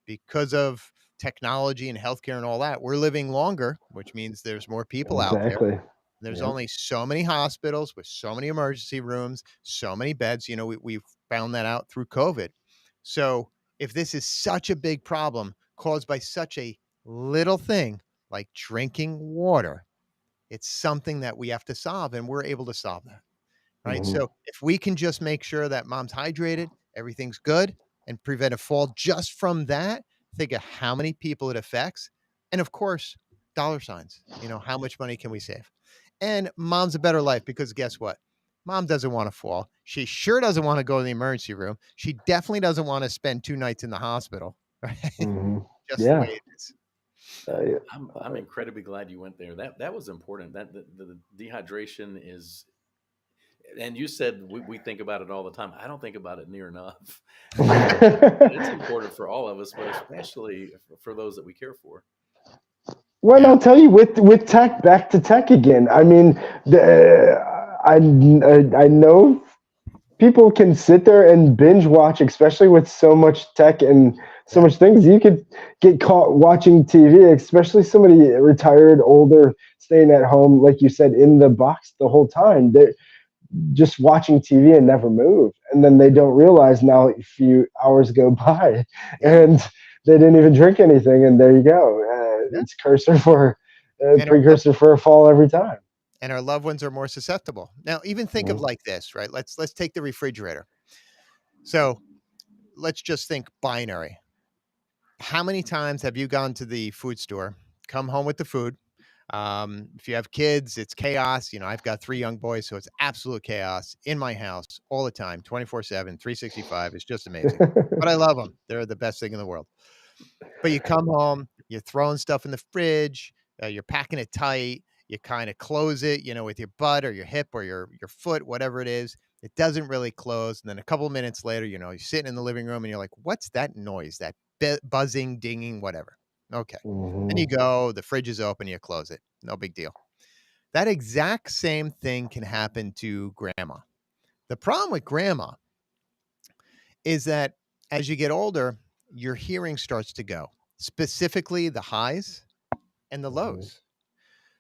because of technology and healthcare and all that, we're living longer, which means there's more people out there. Exactly. There's Yeah. only so many hospitals with so many emergency rooms, so many beds. We've found that out through COVID. So if this is such a big problem caused by such a little thing like drinking water, it's something that we have to solve, and we're able to solve that. Right. Mhm. So if we can just make sure that mom's hydrated, everything's good, and prevent a fall just from that, think of how many people it affects. And of course, dollar signs. How much money can we save? And mom's a better life because guess what? Mom doesn't want to fall. She sure doesn't want to go to the emergency room. She definitely doesn't want to spend 2 nights in the hospital. Right? Mhm. Just the way Yeah. it is. Yeah. I'm incredibly glad you went there. That was important. That the dehydration is, and you said we think about it all the time. I don't think about it near enough. But it's important for all of us, but especially for those that we care for. Well, Yeah. I'll tell you with tech, back to tech again. I mean, I know people can sit there and binge watch, especially with so much tech and so Yeah. much things. You could get caught watching TV, especially somebody retired, older, staying at home, like you said, in the box the whole time. They're just watching TV and never move. And then they don't realize now a few hours go by Yeah. and they didn't even drink anything. And there you go. Yeah. It's cursor for And precursor for a fall every time. our loved ones are more susceptible. Now, even think of Mhm. like this, right? Let's take the refrigerator. So let's just think binary. How many times have you gone to the food store, come home with the food? If you have kids, it's chaos. I've got 3 young boys, so it's absolute chaos in my house all the time, 24/7, 365. It's just amazing. But I love them. They're the best thing in the world. But you come home, you're throwing stuff in the fridge, you're packing it tight, you kind of close it, with your butt or your hip or your foot, whatever it is. It doesn't really close. And then a couple of minutes later, you're sitting in the living room and you're like, what's that noise? That buzzing, dinging, whatever. Okay. Then you Mhm. go, the fridge is open, you close it. No big deal. That exact same thing can happen to grandma. The problem with grandma is that as you get older, your hearing starts to go, specifically the highs and the Mhm. lows.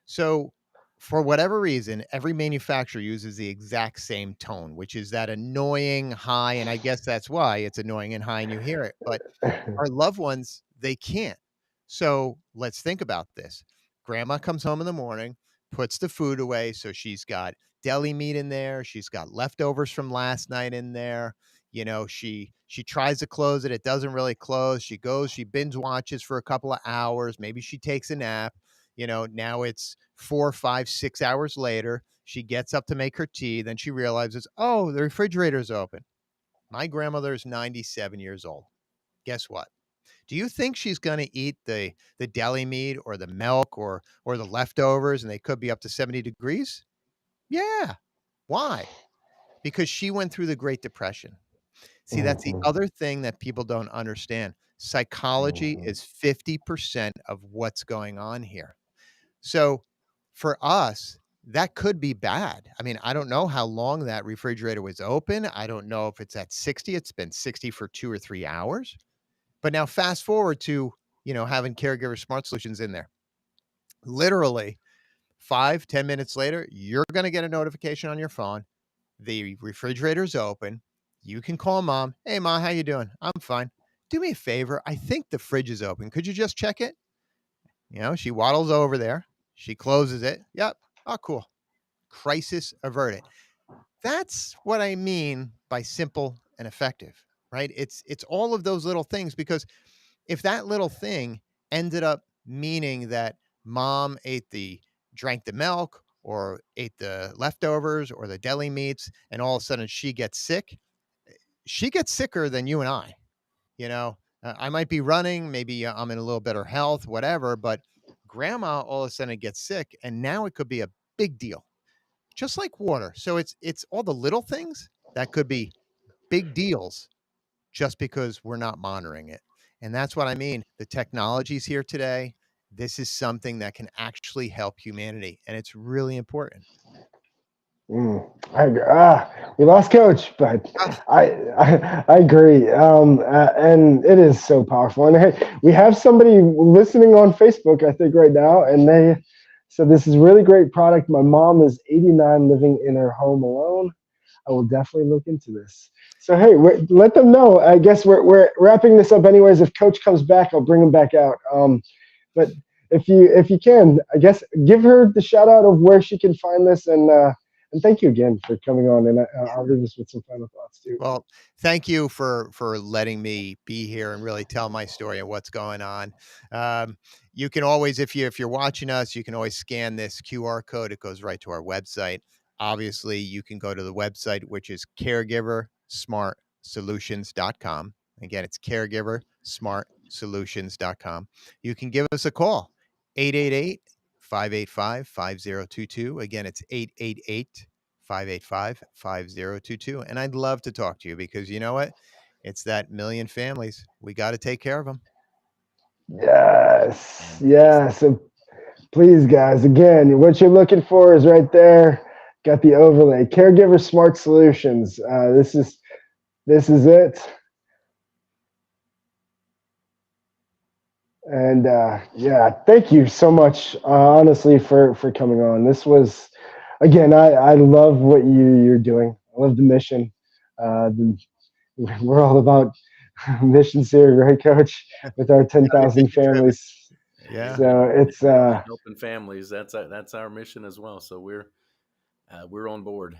So, for whatever reason, every manufacturer uses the exact same tone, which is that annoying high. And I guess that's why it's annoying and high and you hear it. But our loved ones, they can't. So let's think about this. Grandma comes home in the morning, puts the food away. So she's got deli meat in there. She's got leftovers from last night in there. She tries to close it. It doesn't really close. She goes, she binge watches for a couple of hours. Maybe she takes a nap. Now it's 4, 5, 6 hours later. She gets up to make her tea. Then she realizes, oh, the refrigerator's open. My grandmother is 97 years old. Guess what? Do you think she's going to eat the deli meat or the milk or the leftovers and they could be up to 70 degrees? Yeah. Why? Because she went through the Great Depression. See, that's the Mhm. other thing that people don't understand. Psychology Mhm. is 50% of what's going on here. So for us, that could be bad. I mean, I don't know how long that refrigerator was open. I don't know if it's at 60. It's been 60 for 2 or 3 hours. But now fast forward to, having Caregiver Smart Solutions in there. Literally 5-10 minutes later, you're going to get a notification on your phone. The refrigerator's open. You can call mom. Hey, mom, how you doing? I'm fine. Do me a favor. I think the fridge is open. Could you just check it? She waddles over there. She closes it. Yep. Oh, cool. Crisis averted. That's what I mean by simple and effective, right? It's all of those little things, because if that little thing ended up meaning that mom drank the milk or ate the leftovers or the deli meats, and all of a sudden she gets sicker than you and I. I might be running, maybe I'm in a little better health, whatever, but grandma all of a sudden gets sick, and now it could be a big deal, just like water. So it's all the little things that could be big deals just because we're not monitoring it. And that's what I mean. The technology's here today. This is something that can actually help humanity, and it's really important. We lost Coach, but Ah, I agree, and it is so powerful. And hey, we have somebody listening on Facebook, I think, right now, and they said this is a really great product. My mom is 89, living in her home alone. I will definitely look into this. So hey, let them know. I guess we're wrapping this up anyways. If Coach comes back, I'll bring him back out. But if you can, I guess give her the shout out of where she can find this, and thank you again for coming on. And I'll leave us with some final thoughts too. well, thank you for letting me be here and really tell my story and what's going on. You can always, if you're watching us, you can always scan this QR code. It goes right to our website. Obviously, you can go to the website, which is caregiversmartsolutions.com. Again, it's caregiversmartsolutions.com. You can give us a call, 888-585-5022. Again, it's 888-585-5022. And I'd love to talk to you, because you know what? It's that million families. We got to take care of them. Yes, yes. So please, guys, again, what you're looking for is right there. Got the overlay. Caregiver Smart Solutions. This is it. And yeah, thank you so much, honestly, for coming on. This was, again, I love what you're doing. I love the mission. We're all about missions here, right, Coach? With our 10,000 families. Yeah. So it's helping families. That's our mission as well. So we're on board.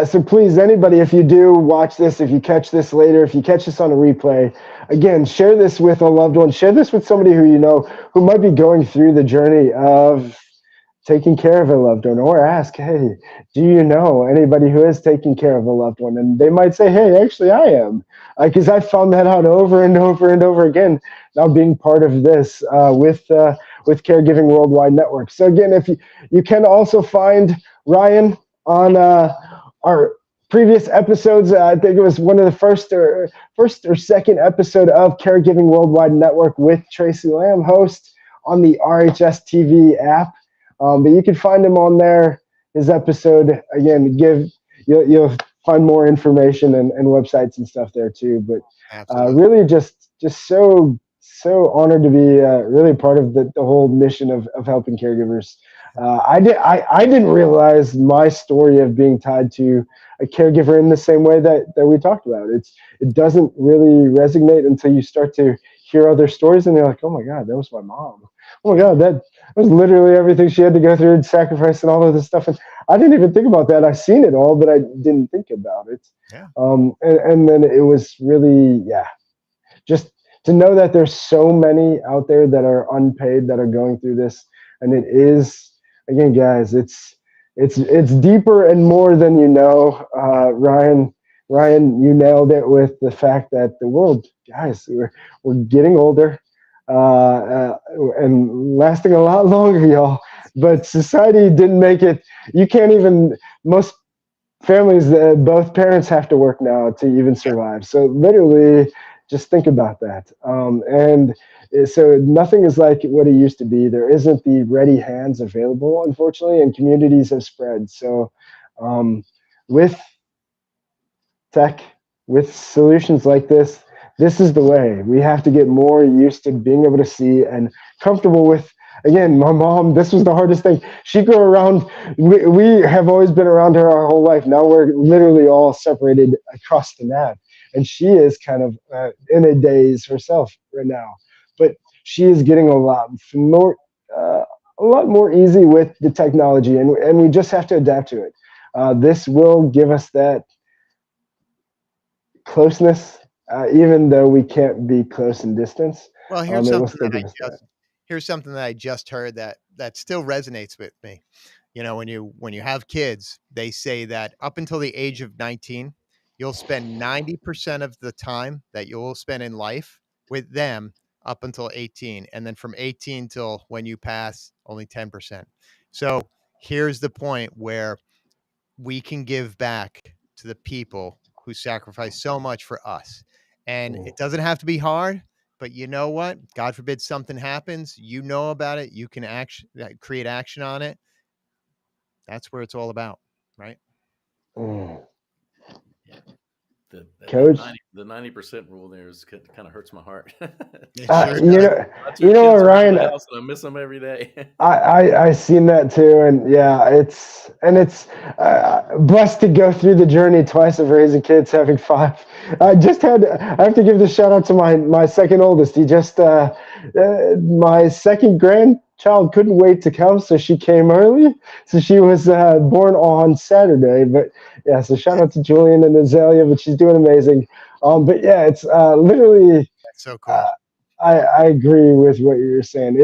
so please, anybody, if you do watch this, if you catch this later, if you catch this on a replay, again, share this with a loved one. Share this with somebody who you know who might be going through the journey of taking care of a loved one, or ask, hey, do you know anybody who is taking care of a loved one? And they might say, hey, actually I am, because I found that out over and over and over again, now being part of this with Caregiving Worldwide Network. So again, if you can also find Ryan on our previous episodes. I think it was one of the first or second episode of Caregiving Worldwide Network with Tracy Lamb, host on the RHS TV app. But you can find him on there. His episode, again, you'll find more information and websites and stuff there too. But really just so honored to be really part of the whole mission of helping caregivers. I didn't realize my story of being tied to a caregiver in the same way that we talked about. It doesn't really resonate until you start to hear other stories, and you're like, oh my God, that was my mom. Oh my God, that was literally everything she had to go through and sacrifice and all of this stuff. And I didn't even think about that. I've seen it all, but I didn't think about it. Yeah. And then it was really, just to know that there's so many out there that are unpaid, that are going through this. And it is, again, guys, it's deeper and more than you know. Ryan, you nailed it with the fact that the world, guys, we're getting older and lasting a lot longer, y'all. But society didn't make it. You can't even, most families, both parents have to work now to even survive. So literally, just think about that. And So nothing is like what it used to be. There isn't the ready hands available, unfortunately, and communities have spread. So with tech, with solutions like this is the way. We have to get more used to being able to see and comfortable with. Again, my mom, this was the hardest thing. She grew around, we have always been around her our whole life. Now we're literally all separated across the map. And she is kind of in a daze herself right now. But she is getting a lot more easy with the technology, and we just have to adapt to it. This will give us that closeness, even though we can't be close in distance. Well, It will still give us that. here's something that I just heard that still resonates with me. You know, when you have kids, they say that up until the age of 19, you'll spend 90% of the time that you'll spend in life with them up until 18. And then from 18 till when you pass, only 10%. So here's the point where we can give back to the people who sacrifice so much for us. And it doesn't have to be hard, but you know what? God forbid something happens, you know about it, you can create action on it. That's where it's all about, right? Mm. Yeah. The Coach, 90% rule there is kind of hurts my heart. It sure you does. know, My two you know what, kids around Ryan? the house, and I miss them every day. I seen that too, and yeah, it's blessed to go through the journey twice of raising kids, having five. I have to give the shout out to my second oldest. He just my second grandchild couldn't wait to come, so she came early. So she was born on Saturday, but yeah, so shout out to Julian and Azalea, but she's doing amazing. But yeah, it's literally. That's so Uh, cool. I agree with what you're saying.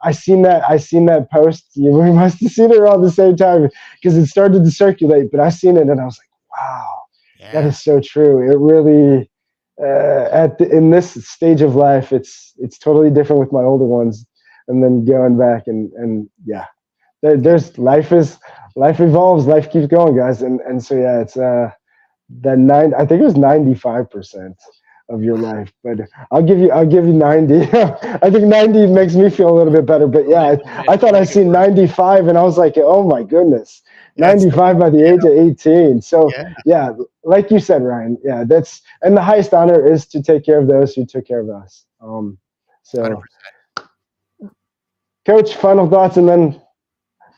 I seen that post. We must have seen it around the same time because it started to circulate. But I seen it and I was like, wow, that Yeah. is so true. It really in this stage of life, it's totally different with my older ones, and then going back and yeah, there's life evolves, life keeps going, guys, and so yeah, it's I think it was 95% of your life, but I'll give you 90. I think 90 makes me feel a little bit better, but yeah, I thought I seen 95 and I was like, oh my goodness, That's so 95 by the cool. age of 18. So Yeah. yeah, like you said, Ryan, yeah, and the highest honor is to take care of those who took care of us. So 100%. Coach, final thoughts, and then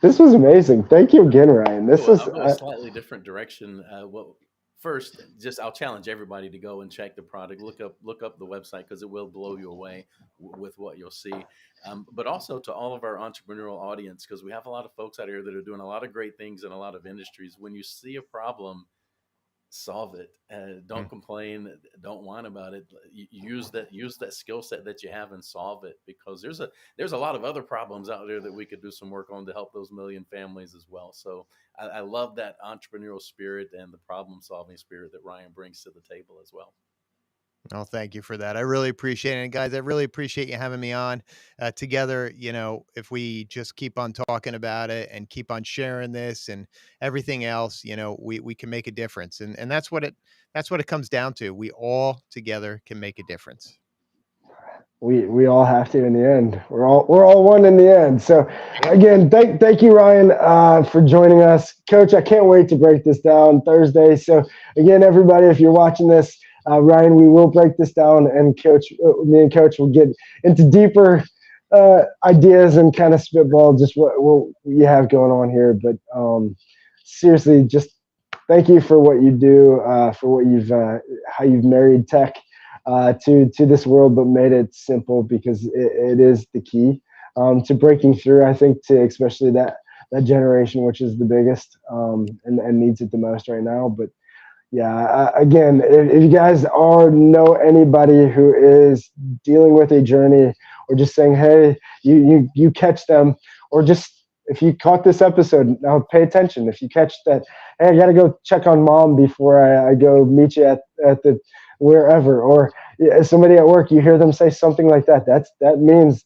this was amazing. Thank you again, Ryan. This was I'll go a slightly different direction. Well, first, just I'll challenge everybody to go and check the product. Look up the website because it will blow you away with what you'll see. But also to all of our entrepreneurial audience, because we have a lot of folks out here that are doing a lot of great things in a lot of industries. When you see a problem, solve it. Don't complain. Don't whine about it. Use that skill set that you have and solve it, because there's a lot of other problems out there that we could do some work on to help those million families as well. So I love that entrepreneurial spirit and the problem solving spirit that Ryan brings to the table as well. Well, thank you for that. I really appreciate it. And guys, I really appreciate you having me on together. You know, if we just keep on talking about it and keep on sharing this and everything else, you know, we can make a difference. And that's what it comes down to. We all together can make a difference. we all have to in the end. We're all one in the end. So again, thank you, Ryan, for joining us. Coach, I can't wait to break this down Thursday. So again, everybody, if you're watching this, Ryan, we will break this down, and me and Coach will get into deeper ideas and kind of spitball just what we have going on here. But seriously, just thank you for what you do, for what how you've married tech to this world, but made it simple, because it is the key to breaking through. I think to especially that generation, which is the biggest and needs it the most right now. But yeah, again, if you guys know anybody who is dealing with a journey, or just saying, hey, you catch them, or just if you caught this episode, now pay attention. If you catch that, hey, I got to go check on mom before I go meet you at the wherever, or somebody at work, you hear them say something like that, that means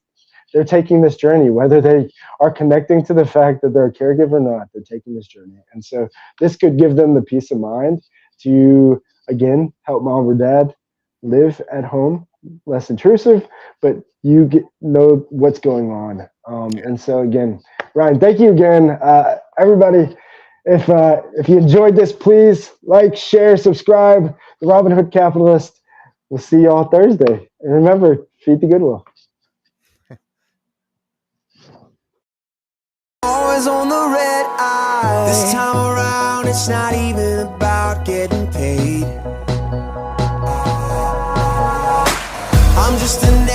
they're taking this journey, whether they are connecting to the fact that they're a caregiver or not. They're taking this journey, and so this could give them the peace of mind to, again, help mom or dad live at home less intrusive, but you know what's going on. And so again, Ryan, thank you again. Everybody, if you enjoyed this, please like, share, subscribe. The Robin Hood Capitalist. We'll see you all Thursday. And remember, feed the goodwill. Always on the red eye. This time around, it's not even about getting paid. I'm just an